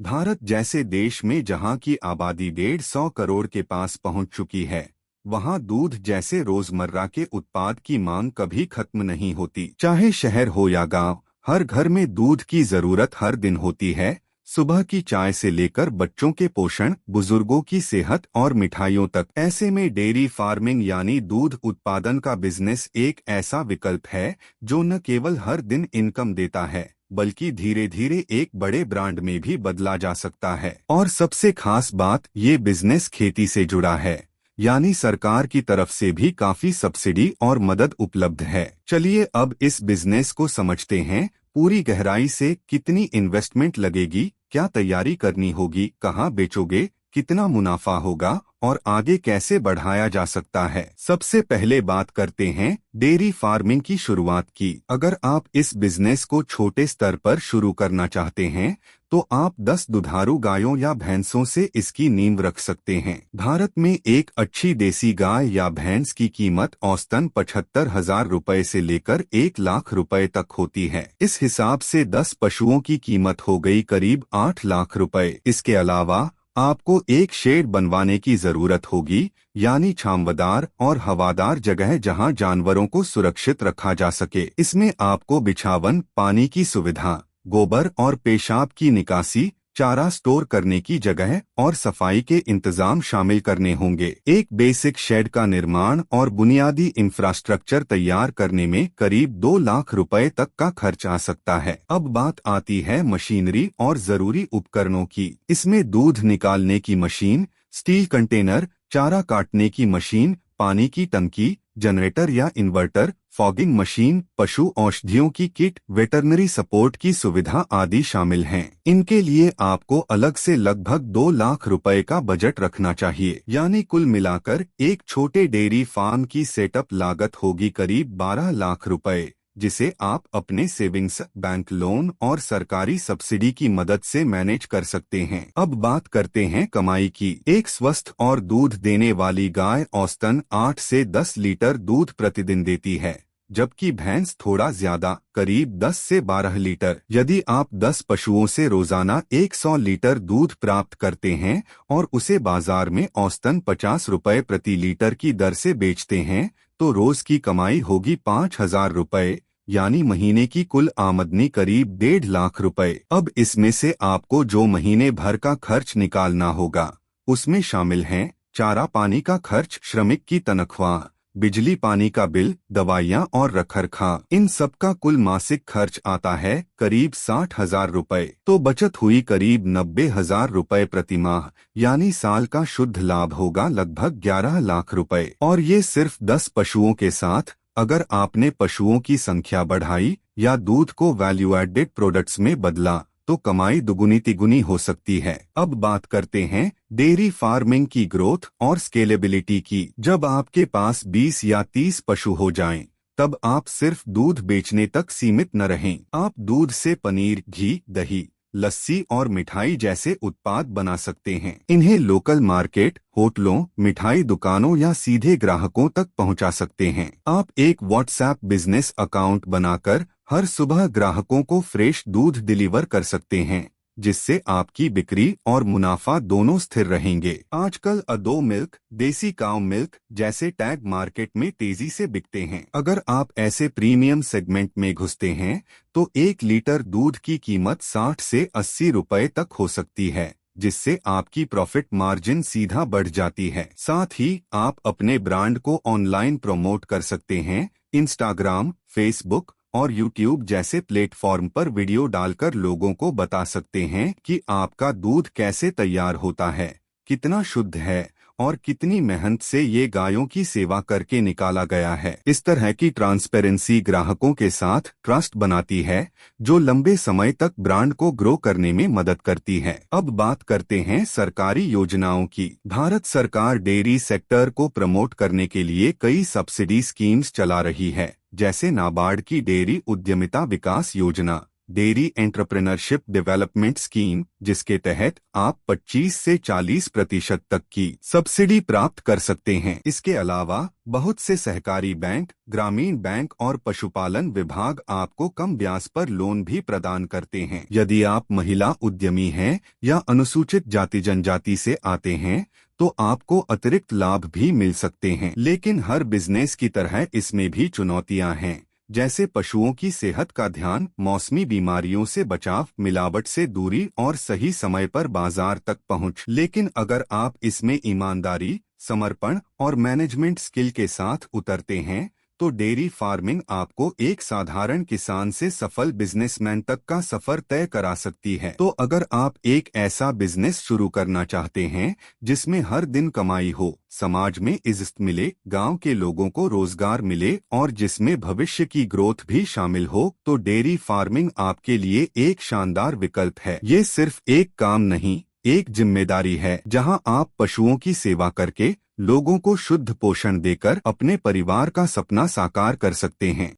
भारत जैसे देश में जहां की आबादी 150 करोड़ के पास पहुंच चुकी है, वहां दूध जैसे रोजमर्रा के उत्पाद की मांग कभी खत्म नहीं होती। चाहे शहर हो या गांव, हर घर में दूध की जरूरत हर दिन होती है। सुबह की चाय से लेकर बच्चों के पोषण, बुजुर्गों की सेहत और मिठाइयों तक। ऐसे में डेयरी फार्मिंग यानी दूध उत्पादन का बिजनेस एक ऐसा विकल्प है जो न केवल हर दिन इनकम देता है, बल्कि धीरे धीरे एक बड़े ब्रांड में भी बदला जा सकता है। और सबसे खास बात, ये बिजनेस खेती से जुड़ा है, यानी सरकार की तरफ से भी काफी सब्सिडी और मदद उपलब्ध है। चलिए अब इस बिजनेस को समझते हैं पूरी गहराई से। कितनी इन्वेस्टमेंट लगेगी, क्या तैयारी करनी होगी, कहाँ बेचोगे, कितना मुनाफा होगा और आगे कैसे बढ़ाया जा सकता है। सबसे पहले बात करते हैं डेयरी फार्मिंग की शुरुआत की। अगर आप इस बिजनेस को छोटे स्तर पर शुरू करना चाहते हैं तो आप 10 दुधारू गायों या भैंसों से इसकी नींव रख सकते हैं। भारत में एक अच्छी देसी गाय या भैंस की कीमत औसतन 75,000 रुपए से लेकर 1 लाख रुपए तक होती है। इस हिसाब से 10 पशुओं की कीमत हो गई करीब 8 लाख रुपए। इसके अलावा आपको एक शेड बनवाने की जरूरत होगी, यानी छांवदार और हवादार जगह जहां जानवरों को सुरक्षित रखा जा सके। इसमें आपको बिछावन, पानी की सुविधा, गोबर और पेशाब की निकासी, चारा स्टोर करने की जगह और सफाई के इंतजाम शामिल करने होंगे। एक बेसिक शेड का निर्माण और बुनियादी इंफ्रास्ट्रक्चर तैयार करने में करीब 2 लाख रुपए तक का खर्च आ सकता है। अब बात आती है मशीनरी और जरूरी उपकरणों की। इसमें दूध निकालने की मशीन, स्टील कंटेनर, चारा काटने की मशीन, पानी की टंकी, जनरेटर या इन्वर्टर, फॉगिंग मशीन, पशु औषधियों की किट, वेटरनरी सपोर्ट की सुविधा आदि शामिल हैं। इनके लिए आपको अलग से लगभग 2 लाख रुपए का बजट रखना चाहिए। यानी कुल मिलाकर एक छोटे डेयरी फार्म की सेटअप लागत होगी करीब 12 लाख रुपए, जिसे आप अपने सेविंग्स, बैंक लोन और सरकारी सब्सिडी की मदद से मैनेज कर सकते हैं। अब बात करते हैं कमाई की। एक स्वस्थ और दूध देने वाली गाय औसतन 8 से 10 लीटर दूध प्रतिदिन देती है, जबकि भैंस थोड़ा ज्यादा, करीब 10 से 12 लीटर। यदि आप 10 पशुओं से रोजाना 100 लीटर दूध प्राप्त करते हैं और उसे बाजार में औसतन 50 रुपए प्रति लीटर की दर से बेचते हैं, तो रोज की कमाई होगी 5,000 रुपए, यानी महीने की कुल आमदनी करीब 1.5 लाख रुपए। अब इसमें से आपको जो महीने भर का खर्च निकालना होगा, उसमें शामिल हैं चारा पानी का खर्च, श्रमिक की तनख्वाह, बिजली पानी का बिल, दवाइयाँ और रखरखाव। इन सब का कुल मासिक खर्च आता है करीब 60,000 रुपए। तो बचत हुई करीब 90,000 रुपए प्रति माह, यानी साल का शुद्ध लाभ होगा लगभग 11 लाख रुपए। और ये सिर्फ 10 पशुओं के साथ। अगर आपने पशुओं की संख्या बढ़ाई या दूध को वैल्यू एडेड प्रोडक्ट्स में बदला तो कमाई दुगुनी तिगुनी हो सकती है। अब बात करते हैं डेयरी फार्मिंग की ग्रोथ और स्केलेबिलिटी की। जब आपके पास 20 या 30 पशु हो जाएं, तब आप सिर्फ दूध बेचने तक सीमित न रहें। आप दूध से पनीर, घी, दही, लस्सी और मिठाई जैसे उत्पाद बना सकते हैं। इन्हें लोकल मार्केट, होटलों, मिठाई दुकानों या सीधे ग्राहकों तक पहुंचा सकते हैं। आप एक व्हाट्सएप बिजनेस अकाउंट बनाकर हर सुबह ग्राहकों को फ्रेश दूध डिलीवर कर सकते हैं, जिससे आपकी बिक्री और मुनाफा दोनों स्थिर रहेंगे। आजकल अदो मिल्क, देसी काऊ मिल्क जैसे टैग मार्केट में तेजी से बिकते हैं। अगर आप ऐसे प्रीमियम सेगमेंट में घुसते हैं तो 1 लीटर दूध की कीमत 60 से 80 रुपए तक हो सकती है, जिससे आपकी प्रॉफिट मार्जिन सीधा बढ़ जाती है। साथ ही आप अपने ब्रांड को ऑनलाइन प्रमोट कर सकते हैं। इंस्टाग्राम, फेसबुक और यूट्यूब जैसे प्लेटफॉर्म पर वीडियो डालकर लोगों को बता सकते हैं कि आपका दूध कैसे तैयार होता है, कितना शुद्ध है और कितनी मेहनत से ये गायों की सेवा करके निकाला गया है। इस तरह की ट्रांसपेरेंसी ग्राहकों के साथ ट्रस्ट बनाती है, जो लंबे समय तक ब्रांड को ग्रो करने में मदद करती है। अब बात करते हैं सरकारी योजनाओं की। भारत सरकार डेयरी सेक्टर को प्रमोट करने के लिए कई सब्सिडी स्कीम्स चला रही है, जैसे नाबार्ड की डेयरी उद्यमिता विकास योजना, डेयरी एंटरप्रेन्योरशिप डेवलपमेंट स्कीम, जिसके तहत आप 25 से 40% तक की सब्सिडी प्राप्त कर सकते हैं। इसके अलावा बहुत से सहकारी बैंक, ग्रामीण बैंक और पशुपालन विभाग आपको कम ब्याज पर लोन भी प्रदान करते हैं। यदि आप महिला उद्यमी हैं या अनुसूचित जाति जनजाति से आते हैं तो आपको अतिरिक्त लाभ भी मिल सकते हैं। लेकिन हर बिजनेस की तरह इसमें भी चुनौतियां हैं, जैसे पशुओं की सेहत का ध्यान, मौसमी बीमारियों से बचाव, मिलावट से दूरी और सही समय पर बाजार तक पहुंच। लेकिन अगर आप इसमें ईमानदारी, समर्पण और मैनेजमेंट स्किल के साथ उतरते हैं तो डेयरी फार्मिंग आपको एक साधारण किसान से सफल बिजनेसमैन तक का सफर तय करा सकती है। तो अगर आप एक ऐसा बिजनेस शुरू करना चाहते हैं जिसमें हर दिन कमाई हो, समाज में इज्जत मिले, गांव के लोगों को रोजगार मिले और जिसमें भविष्य की ग्रोथ भी शामिल हो, तो डेयरी फार्मिंग आपके लिए एक शानदार विकल्प है। ये सिर्फ एक काम नहीं, एक जिम्मेदारी है जहां आप पशुओं की सेवा करके, लोगों को शुद्ध पोषण देकर अपने परिवार का सपना साकार कर सकते हैं।